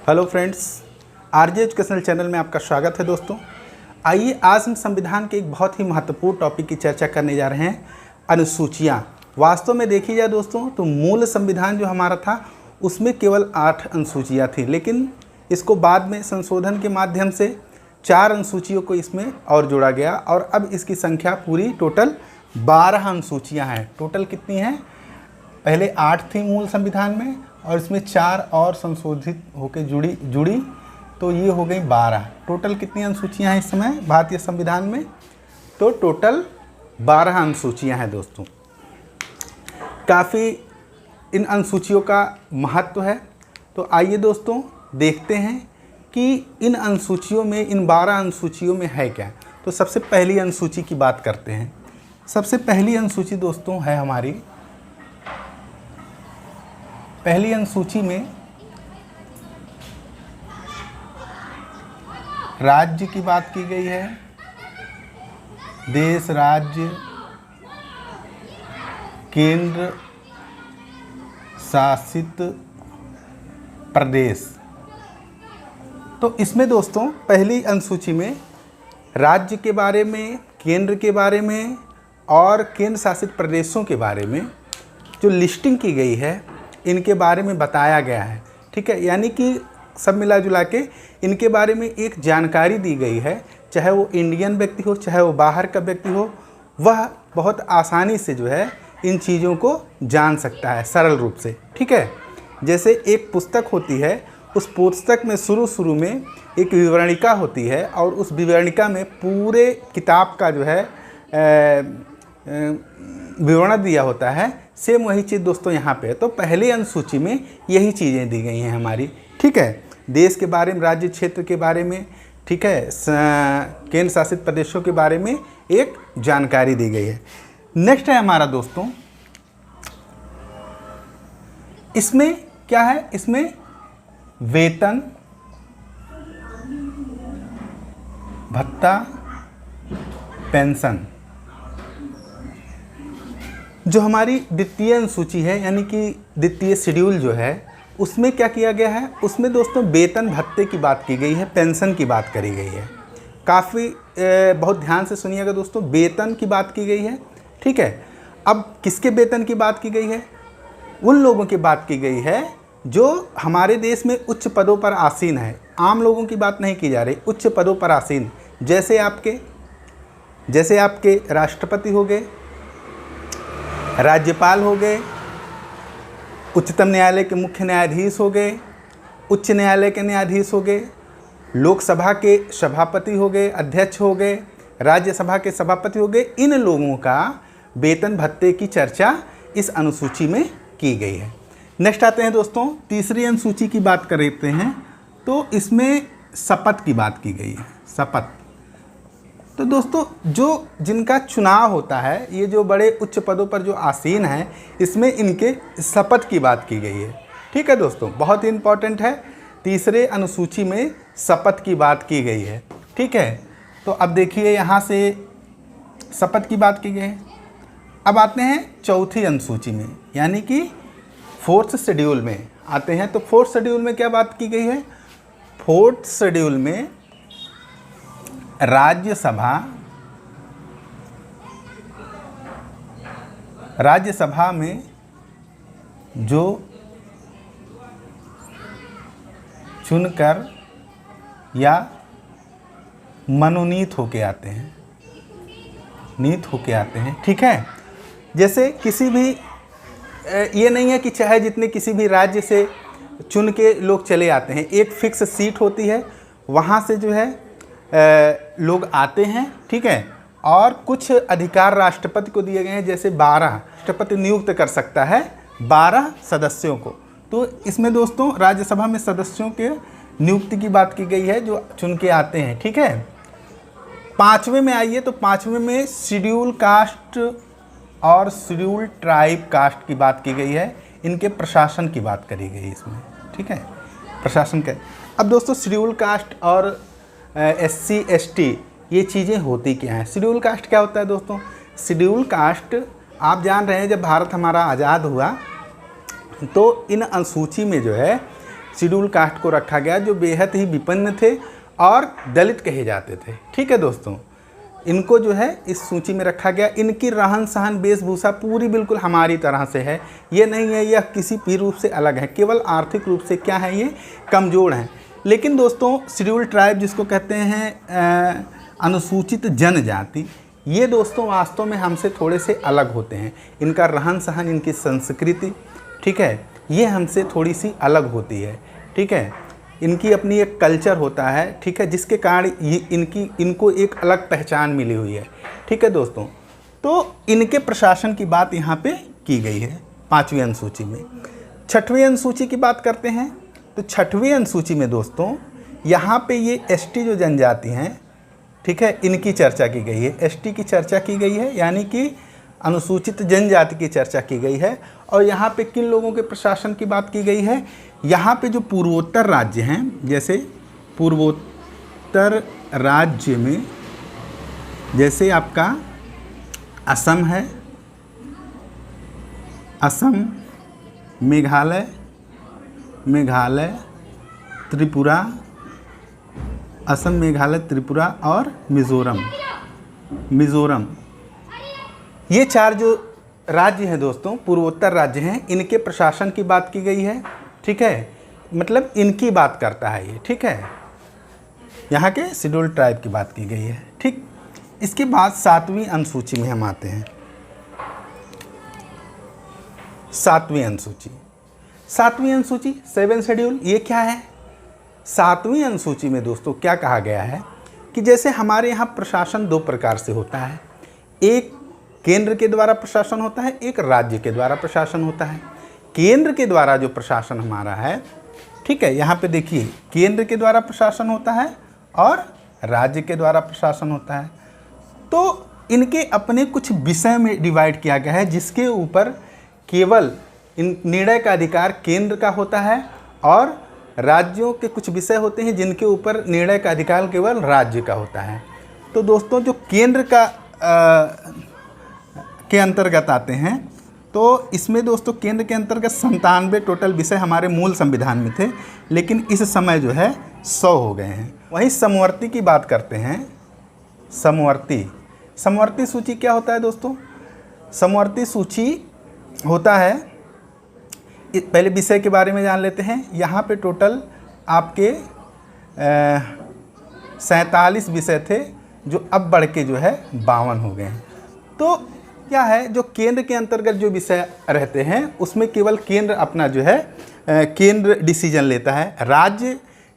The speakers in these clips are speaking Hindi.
Hello friends, RJ educational channel में आपका स्वागत है दोस्तों। आइए आज हम संविधान के एक बहुत ही महत्वपूर्ण टॉपिक की चर्चा करने जा रहे हैं, अनुसूचियाँ। वास्तव में देखी जाए दोस्तों तो मूल संविधान जो हमारा था उसमें केवल 8 अनुसूचियाँ थी, लेकिन इसको बाद में संशोधन के माध्यम से 4 अनुसूचियों को इसमें और जोड़ा गया और अब इसकी संख्या पूरी टोटल 12 अनुसूचियाँ हैं। टोटल कितनी हैं? पहले 8 थी मूल संविधान में और इसमें 4 और संशोधित होकर जुड़ी तो ये हो गई 12। टोटल कितनी अनुसूचियां हैं इस समय भारतीय संविधान में? तो टोटल 12 अनुसूचियां हैं दोस्तों। काफ़ी इन अनुसूचियों का महत्व है, तो आइए दोस्तों देखते हैं कि इन अनुसूचियों में, इन 12 अनुसूचियों में है क्या। तो सबसे पहली अनुसूची की बात करते हैं। सबसे पहली अनुसूची दोस्तों है हमारी, पहली अनुसूची में राज्य की बात की गई है। देश, राज्य, केंद्र शासित प्रदेश। तो इसमें दोस्तों पहली अनुसूची में राज्य के बारे में, केंद्र के बारे में और केंद्र शासित प्रदेशों के बारे में जो लिस्टिंग की गई है इनके बारे में बताया गया है। ठीक है, यानी कि सब मिला जुला के इनके बारे में एक जानकारी दी गई है। चाहे वो इंडियन व्यक्ति हो, चाहे वो बाहर का व्यक्ति हो, वह बहुत आसानी से जो है इन चीज़ों को जान सकता है सरल रूप से। ठीक है, जैसे एक पुस्तक होती है, उस पुस्तक में शुरू में एक विवरणिका होती है और उस विवरणिका में पूरे किताब का जो है विवरण दिया होता है। सेम वही चीज़ दोस्तों यहाँ पे है। तो पहली अनुसूची में यही चीज़ें दी गई हैं हमारी। ठीक है, देश के बारे में, राज्य क्षेत्र के बारे में, ठीक है, केंद्र शासित प्रदेशों के बारे में एक जानकारी दी गई है। नेक्स्ट है हमारा दोस्तों, इसमें क्या है? इसमें वेतन, भत्ता, पेंशन। जो हमारी द्वितीय अनुसूची है, यानी कि द्वितीय शेड्यूल जो है, उसमें क्या किया गया है? उसमें दोस्तों वेतन भत्ते की बात की गई है, पेंशन की बात करी गई है। काफ़ी बहुत ध्यान से सुनिएगा दोस्तों, वेतन की बात की गई है। ठीक है, अब किसके वेतन की बात की गई है? उन लोगों की बात की गई है जो हमारे देश में उच्च पदों पर आसीन है। आम लोगों की बात नहीं की जा रही, उच्च पदों पर आसीन, जैसे आपके राष्ट्रपति हो गए, राज्यपाल हो गए, उच्चतम न्यायालय के मुख्य न्यायाधीश हो गए, उच्च न्यायालय के न्यायाधीश हो गए, लोकसभा के सभापति हो गए, अध्यक्ष हो गए, राज्यसभा के सभापति हो गए। इन लोगों का वेतन भत्ते की चर्चा इस अनुसूची में की गई है। नेक्स्ट आते हैं दोस्तों, तीसरी अनुसूची की बात करते हैं। तो इसमें शपथ की बात की गई है। शपथ तो दोस्तों जिनका चुनाव होता है, ये जो बड़े उच्च पदों पर जो आसीन हैं, इसमें इनके शपथ की बात की गई है। ठीक है दोस्तों, बहुत ही इंपॉर्टेंट है। तीसरे अनुसूची में शपथ की बात की गई है। ठीक है, तो अब देखिए यहाँ से शपथ की बात की गई है। अब आते हैं चौथी अनुसूची में, यानी कि 4th शेड्यूल में आते हैं। तो 4th शेड्यूल में क्या बात की गई है? 4th शेड्यूल में राज्यसभा में जो चुनकर या मनोनीत होके आते हैं, ठीक है। जैसे किसी भी ये नहीं है कि चाहे जितने किसी भी राज्य से चुन के लोग चले आते हैं, एक फिक्स सीट होती है, वहाँ से जो है लोग आते हैं। ठीक है, और कुछ अधिकार राष्ट्रपति को दिए गए हैं, जैसे 12 राष्ट्रपति नियुक्त कर सकता है 12 सदस्यों को। तो इसमें दोस्तों राज्यसभा में सदस्यों के नियुक्ति की बात की गई है जो चुन के आते हैं। ठीक है, 5वें में आइए, तो 5वें में शेड्यूल कास्ट और शेड्यूल ट्राइब कास्ट की बात की गई है। इनके प्रशासन की बात करी गई इसमें। ठीक है, प्रशासन के। अब दोस्तों शेड्यूल कास्ट और SC ST ये चीज़ें होती क्या हैं? शेड्यूल कास्ट क्या होता है दोस्तों? शेड्यूल कास्ट आप जान रहे हैं, जब भारत हमारा आज़ाद हुआ तो इन अनुसूची में जो है शेड्यूल कास्ट को रखा गया जो बेहद ही विपन्न थे और दलित कहे जाते थे। ठीक है दोस्तों, इनको जो है इस सूची में रखा गया। इनकी रहन सहन वेशभूषा पूरी बिल्कुल हमारी तरह से है, ये नहीं है यह किसी भी रूप से अलग है, केवल आर्थिक रूप से क्या है, ये कमज़ोर हैं। लेकिन दोस्तों शेड्यूल ट्राइब जिसको कहते हैं अनुसूचित जनजाति, ये दोस्तों वास्तव में हमसे थोड़े से अलग होते हैं। इनका रहन सहन, इनकी संस्कृति, ठीक है, ये हमसे थोड़ी सी अलग होती है। ठीक है, इनकी अपनी एक कल्चर होता है, ठीक है, जिसके कारण ये इनको एक अलग पहचान मिली हुई है। ठीक है दोस्तों, तो इनके प्रशासन की बात यहाँ पे की गई है 5वीं अनुसूची में। 6वीं अनुसूची की बात करते हैं तो 6वीं अनुसूची में दोस्तों यहाँ पे ये एसटी जो जनजाति हैं, ठीक है, इनकी चर्चा की गई है। एसटी की चर्चा की गई है, यानी कि अनुसूचित जनजाति की चर्चा की गई है। और यहाँ पे किन लोगों के प्रशासन की बात की गई है, यहाँ पे जो पूर्वोत्तर राज्य हैं, जैसे पूर्वोत्तर राज्य में जैसे आपका असम है, असम, मेघालय, त्रिपुरा, असम, मेघालय, त्रिपुरा और मिज़ोरम, ये 4 जो राज्य हैं दोस्तों, पूर्वोत्तर राज्य हैं, इनके प्रशासन की बात की गई है। ठीक है, मतलब इनकी बात करता है ये। ठीक है, यहाँ के शेड्यूल ट्राइब की बात की गई है। ठीक, इसके बाद 7वीं अनुसूची में हम आते हैं। 7वीं अनुसूची, 7 शेड्यूल, ये क्या है? 7वीं अनुसूची में दोस्तों क्या कहा गया है कि जैसे हमारे यहाँ प्रशासन 2 प्रकार से होता है, एक केंद्र के द्वारा प्रशासन होता है, एक राज्य के द्वारा प्रशासन होता है। केंद्र के द्वारा जो प्रशासन हमारा है, ठीक है, यहाँ पे देखिए केंद्र के द्वारा प्रशासन होता है और राज्य के द्वारा प्रशासन होता है। तो इनके अपने कुछ विषय में डिवाइड किया गया है, जिसके ऊपर केवल इन निर्णय का अधिकार केंद्र का होता है और राज्यों के कुछ विषय होते हैं जिनके ऊपर निर्णय का अधिकार केवल राज्य का होता है। तो दोस्तों जो केंद्र का के अंतर्गत आते हैं, तो इसमें दोस्तों केंद्र के अंतर्गत 97 टोटल विषय हमारे मूल संविधान में थे, लेकिन इस समय जो है 100 हो गए हैं। वहीं समवर्ती की बात करते हैं। समवर्ती सूची क्या होता है दोस्तों? समवर्ती सूची होता है, पहले विषय के बारे में जान लेते हैं। यहाँ पे टोटल आपके 47 विषय थे, जो अब बढ़ के जो है 52 हो गए हैं। तो क्या है, जो केंद्र के अंतर्गत जो विषय रहते हैं उसमें केवल केंद्र अपना जो है केंद्र डिसीजन लेता है। राज्य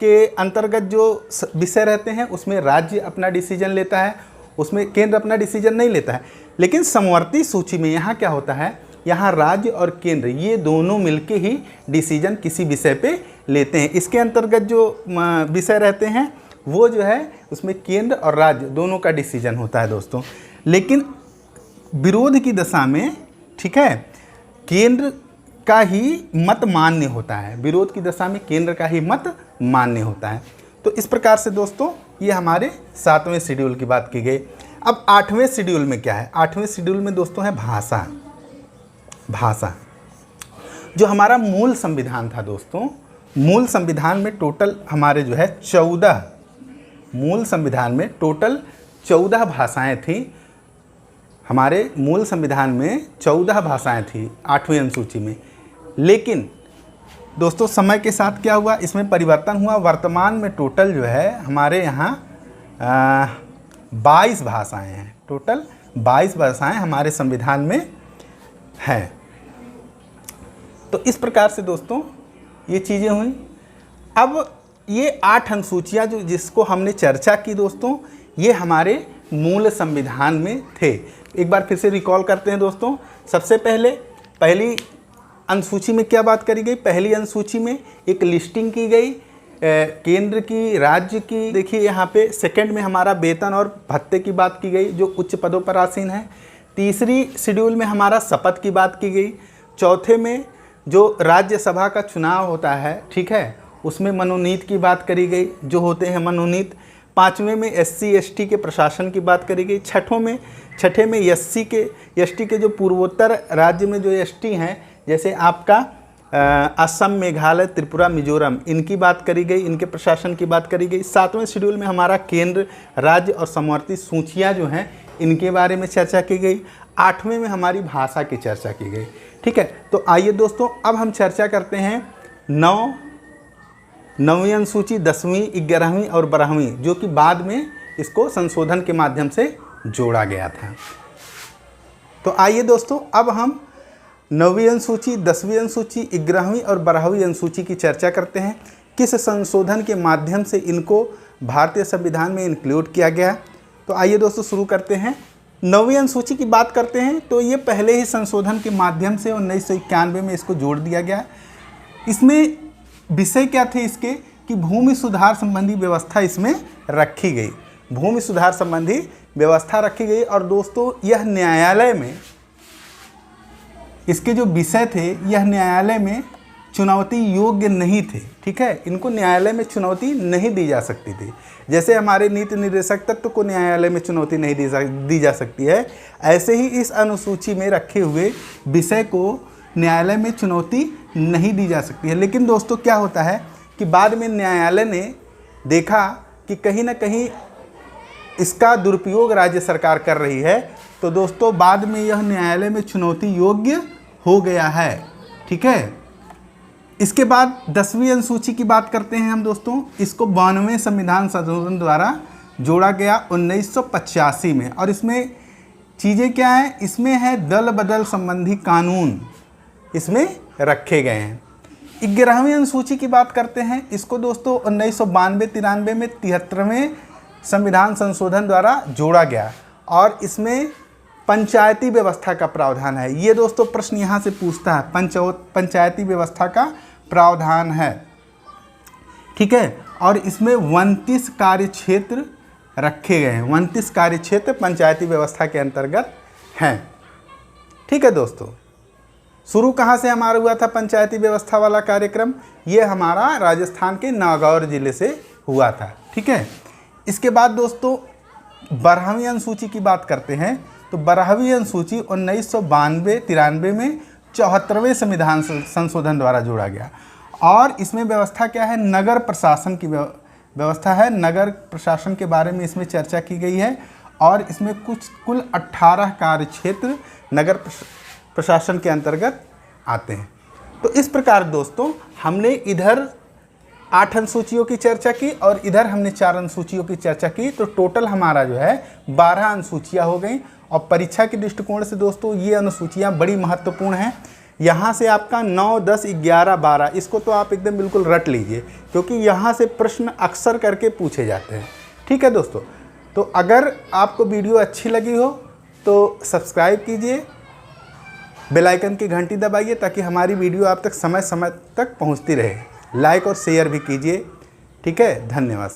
के अंतर्गत जो विषय रहते हैं उसमें राज्य अपना डिसीजन लेता है, उसमें केंद्र अपना डिसीजन नहीं लेता है। लेकिन समवर्ती सूची में यहाँ क्या होता है, यहाँ राज्य और केंद्र ये दोनों मिलके ही डिसीजन किसी विषय पे लेते हैं। इसके अंतर्गत जो विषय रहते हैं वो जो है उसमें केंद्र और राज्य दोनों का डिसीजन होता है दोस्तों। लेकिन विरोध की दशा में, ठीक है, केंद्र का ही मत मान्य होता है। विरोध की दशा में केंद्र का ही मत मान्य होता है। तो इस प्रकार से दोस्तों ये हमारे 7वें शेड्यूल की बात की गई। अब 8वें शेड्यूल में क्या है? 8वें शेड्यूल में दोस्तों है भाषा। जो हमारा मूल संविधान था दोस्तों, मूल संविधान में टोटल हमारे जो है 14, मूल संविधान में टोटल 14 भाषाएं थी। हमारे मूल संविधान में 14 भाषाएं थी 8वीं अनुसूची में। लेकिन दोस्तों समय के साथ क्या हुआ, इसमें परिवर्तन हुआ। वर्तमान में टोटल जो है हमारे यहाँ 22 भाषाएं हैं। टोटल 22 भाषाएं हमारे संविधान में हैं। तो इस प्रकार से दोस्तों ये चीज़ें हुई। अब ये 8 अनुसूचियाँ जो जिसको हमने चर्चा की दोस्तों, ये हमारे मूल संविधान में थे। एक बार फिर से रिकॉल करते हैं दोस्तों। सबसे पहले पहली अनुसूची में क्या बात करी गई? पहली अनुसूची में एक लिस्टिंग की गई केंद्र की, राज्य की। देखिए यहाँ पे सेकंड में हमारा वेतन और भत्ते की बात की गई जो उच्च पदों पर आसीन है। तीसरी शेड्यूल में हमारा शपथ की बात की गई। चौथे में जो राज्यसभा का चुनाव होता है, ठीक है, उसमें मनोनीत की बात करी गई, जो होते हैं मनोनीत। 5वें में SC ST के प्रशासन की बात करी गई। छठे में SC के ST के जो पूर्वोत्तर राज्य में जो ST हैं, जैसे आपका असम, मेघालय, त्रिपुरा, मिजोरम, इनकी बात करी गई, इनके प्रशासन की बात करी गई। 7वें शेड्यूल में हमारा केंद्र, राज्य और समवर्ती सूचियाँ जो हैं इनके बारे में चर्चा की गई। 8वें में हमारी भाषा की चर्चा की गई। ठीक है, तो आइए दोस्तों अब हम चर्चा करते हैं 9वीं अनुसूची, 10वीं, 11वीं और 12वीं, जो कि बाद में इसको संशोधन के माध्यम से जोड़ा गया था। तो आइए दोस्तों अब हम 9वीं अनुसूची, 10वीं अनुसूची, 11वीं और 12वीं अनुसूची की चर्चा करते हैं। किस संशोधन के माध्यम से इनको भारतीय संविधान में इंक्लूड किया गया। तो आइए दोस्तों शुरू करते हैं। 9वीं अनुसूची की बात करते हैं तो ये पहले ही संशोधन के माध्यम से 1991 में इसको जोड़ दिया गया। इसमें विषय क्या थे इसके कि भूमि सुधार संबंधी व्यवस्था इसमें रखी गई, भूमि सुधार संबंधी व्यवस्था रखी गई। और दोस्तों यह न्यायालय में, इसके जो विषय थे यह न्यायालय में चुनौती योग्य नहीं थे। ठीक है, इनको न्यायालय में चुनौती नहीं दी जा सकती थी। जैसे हमारे नीति निर्देशक तत्व को न्यायालय में चुनौती नहीं दी जा सकती है, ऐसे ही इस अनुसूची में रखे हुए विषय को न्यायालय में चुनौती नहीं दी जा सकती है। लेकिन दोस्तों क्या होता है कि बाद में न्यायालय ने देखा कि कहीं ना कहीं इसका दुरुपयोग राज्य सरकार कर रही है, तो दोस्तों बाद में यह न्यायालय में चुनौती योग्य हो गया है। ठीक है, इसके बाद 10वीं अनुसूची की बात करते हैं हम दोस्तों। इसको 92वें संविधान संशोधन द्वारा जोड़ा गया 1985 में। और इसमें चीज़ें क्या हैं, इसमें है दल बदल संबंधी कानून इसमें रखे गए हैं। 11वीं अनुसूची की बात करते हैं। इसको दोस्तों 1992-93 में 73वें संविधान संशोधन द्वारा जोड़ा गया और इसमें पंचायती व्यवस्था का प्रावधान है। ये दोस्तों प्रश्न यहाँ से पूछता है, पंचायती व्यवस्था का प्रावधान है। ठीक है, और इसमें 29 कार्य क्षेत्र रखे गए हैं। 29 कार्य क्षेत्र पंचायती व्यवस्था के अंतर्गत हैं। ठीक है दोस्तों, शुरू कहाँ से हमारा हुआ था पंचायती व्यवस्था वाला कार्यक्रम, ये हमारा राजस्थान के नागौर जिले से हुआ था। ठीक है, इसके बाद दोस्तों 12वीं अनुसूची की बात करते हैं। तो 12वीं अनुसूची 1992-93 में 74वें संविधान संशोधन द्वारा जोड़ा गया। और इसमें व्यवस्था क्या है, नगर प्रशासन की व्यवस्था है। नगर प्रशासन के बारे में इसमें चर्चा की गई है और इसमें कुल 18 कार्य क्षेत्र नगर प्रशासन के अंतर्गत आते हैं। तो इस प्रकार दोस्तों हमने इधर 8 अनुसूचियों की चर्चा की और इधर हमने 4 अनुसूचियों की चर्चा की। तो टोटल हमारा जो है 12 अनुसूचियाँ हो गई। और परीक्षा के दृष्टिकोण से दोस्तों ये अनुसूचियाँ बड़ी महत्वपूर्ण हैं। यहाँ से आपका 9, 10, 11, 12 इसको तो आप एकदम बिल्कुल रट लीजिए, क्योंकि यहाँ से प्रश्न अक्सर करके पूछे जाते हैं। ठीक है दोस्तों, तो अगर आपको वीडियो अच्छी लगी हो तो सब्सक्राइब कीजिए, बेल आइकन की घंटी दबाइए ताकि हमारी वीडियो आप तक समय समय तक पहुँचती रहे। लाइक और शेयर भी कीजिए। ठीक है, धन्यवाद।